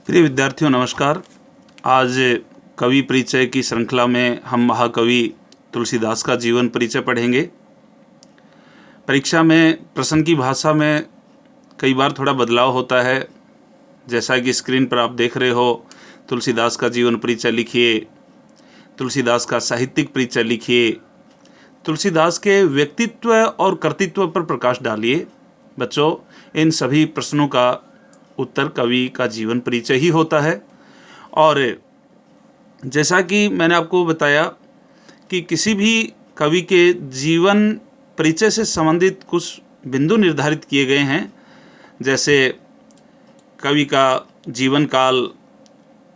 प्रिय विद्यार्थियों नमस्कार। आज कवि परिचय की श्रृंखला में हम महाकवि तुलसीदास का जीवन परिचय पढ़ेंगे। परीक्षा में प्रश्न की भाषा में कई बार थोड़ा बदलाव होता है। जैसा कि स्क्रीन पर आप देख रहे हो, तुलसीदास का जीवन परिचय लिखिए, तुलसीदास का साहित्यिक परिचय लिखिए, तुलसीदास के व्यक्तित्व और कर्तृत्व पर प्रकाश डालिए। बच्चों, इन सभी प्रश्नों का उत्तर कवि का जीवन परिचय ही होता है। और जैसा कि मैंने आपको बताया कि किसी भी कवि के जीवन परिचय से संबंधित कुछ बिंदु निर्धारित किए गए हैं। जैसे कवि का जीवन काल,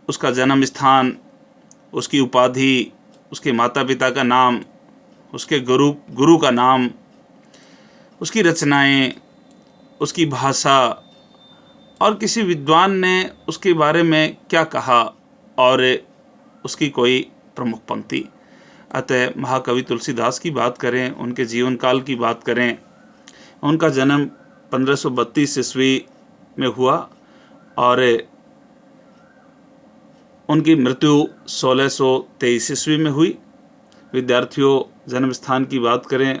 उसका जन्म स्थान, उसकी उपाधि, उसके माता पिता का नाम, उसके गुरु का नाम, उसकी रचनाएं, उसकी भाषा और किसी विद्वान ने उसके बारे में क्या कहा और उसकी कोई प्रमुख पंक्ति। अतः महाकवि तुलसीदास की बात करें, उनके जीवन काल की बात करें, उनका जन्म 1532 ईस्वी में हुआ और उनकी मृत्यु 1623 ईस्वी में हुई। विद्यार्थियों, जन्म स्थान की बात करें,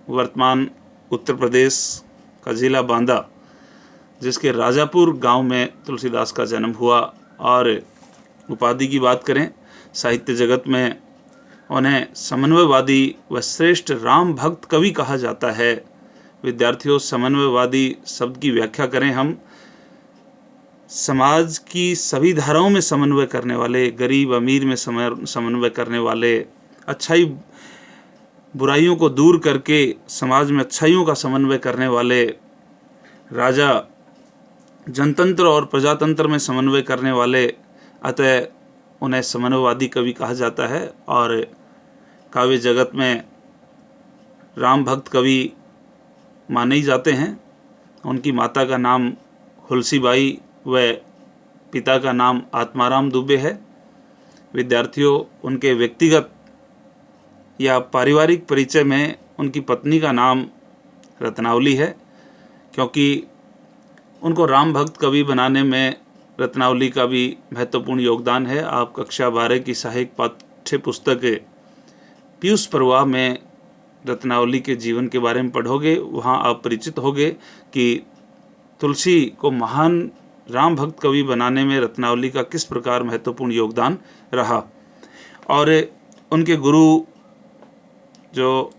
वर्तमान उत्तर प्रदेश का ज़िला बांदा, जिसके राजापुर गांव में तुलसीदास का जन्म हुआ। और उपाधि की बात करें, साहित्य जगत में उन्हें समन्वयवादी व श्रेष्ठ राम भक्त कवि कहा जाता है। विद्यार्थियों, समन्वयवादी शब्द की व्याख्या करें हम, समाज की सभी धाराओं में समन्वय करने वाले, गरीब अमीर में समन्वय करने वाले, अच्छाई बुराइयों को दूर करके समाज में अच्छाइयों का समन्वय करने वाले, राजा जनतंत्र और प्रजातंत्र में समन्वय करने वाले, अतः उन्हें समन्वयवादी कवि कहा जाता है। और काव्य जगत में राम भक्त कवि माने ही जाते हैं। उनकी माता का नाम हुलसीबाई व पिता का नाम आत्माराम दुबे है। विद्यार्थियों, उनके व्यक्तिगत या पारिवारिक परिचय में उनकी पत्नी का नाम रत्नावली है, क्योंकि उनको राम भक्त कवि बनाने में रत्नावली का भी महत्वपूर्ण योगदान है। आप कक्षा 12 की सहायक पाठ्य पुस्तक पीयूष प्रवाह में रत्नावली के जीवन के बारे में पढ़ोगे। वहाँ आप परिचित होगे कि तुलसी को महान राम भक्त कवि बनाने में रत्नावली का किस प्रकार महत्वपूर्ण योगदान रहा। और उनके गुरु जो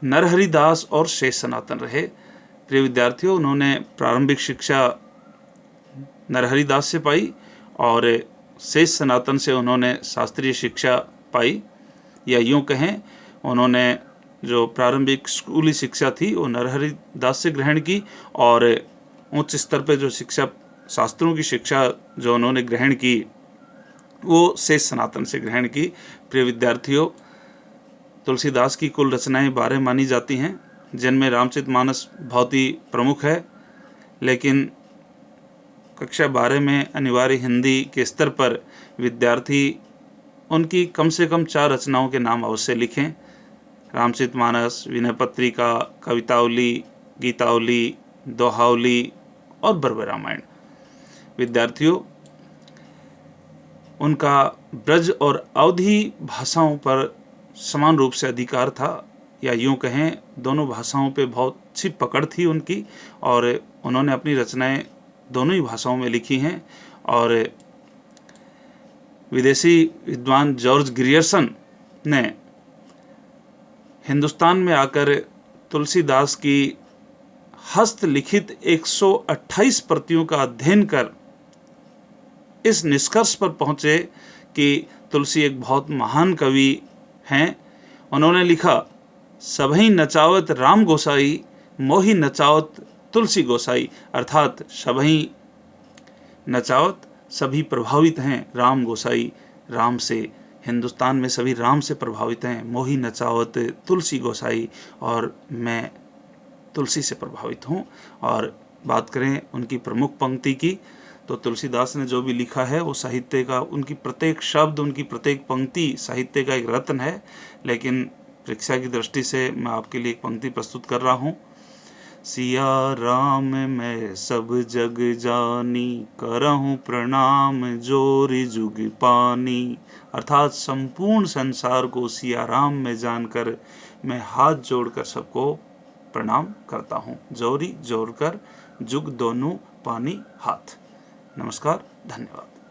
नरहरिदास और शेष सनातन रहे। प्रिय विद्यार्थियों, उन्होंने प्रारंभिक शिक्षा नरहरिदास से पाई और शेष सनातन से उन्होंने शास्त्रीय शिक्षा पाई, या यूँ कहें उन्होंने जो प्रारंभिक स्कूली शिक्षा थी वो नरहरिदास से ग्रहण की, और उच्च स्तर पर जो शिक्षा, शास्त्रों की शिक्षा जो उन्होंने ग्रहण की वो शेष सनातन से ग्रहण की। प्रिय विद्यार्थियों, तुलसीदास की कुल रचनाएं 12 मानी जाती हैं, जिनमें रामचरितमानस बहुत ही प्रमुख है। लेकिन कक्षा 12 में अनिवार्य हिंदी के स्तर पर विद्यार्थी उनकी कम से कम 4 रचनाओं के नाम अवश्य लिखें। रामचरितमानस, विनय पत्रिका, कवितावली, गीतावली, दोहावली और बर्बर रामायण। विद्यार्थियों, उनका ब्रज और अवधी भाषाओं पर समान रूप से अधिकार था, या यूँ कहें दोनों भाषाओं पे बहुत अच्छी पकड़ थी उनकी, और उन्होंने अपनी रचनाएं दोनों ही भाषाओं में लिखी हैं। और विदेशी विद्वान जॉर्ज ग्रियर्सन ने हिंदुस्तान में आकर तुलसीदास की हस्तलिखित 128 प्रतियों का अध्ययन कर इस निष्कर्ष पर पहुँचे कि तुलसी एक बहुत महान कवि हैं। उन्होंने लिखा, सबही नचावत राम गोसाई, मोहि नचावत तुलसी गोसाई। अर्थात सबही नचावत, सभी प्रभावित हैं राम गोसाई, राम से, हिंदुस्तान में सभी राम से प्रभावित हैं। मोहि नचावत तुलसी गोसाई, और मैं तुलसी से प्रभावित हूँ। और बात करें उनकी प्रमुख पंक्ति की, तो तुलसीदास ने जो भी लिखा है वो साहित्य का, उनकी प्रत्येक शब्द, उनकी प्रत्येक पंक्ति साहित्य का एक रत्न है। लेकिन परीक्षा की दृष्टि से मैं आपके लिए एक पंक्ति प्रस्तुत कर रहा हूँ। सिया राम मैं सब जग जानी, करहूँ प्रणाम जोरी जुग पानी। अर्थात संपूर्ण संसार को सिया राम में जानकर मैं हाथ जोड़कर सबको प्रणाम करता हूँ। जोरी जोड़कर जुग दोनों पानी हाथ। नमस्कार, धन्यवाद।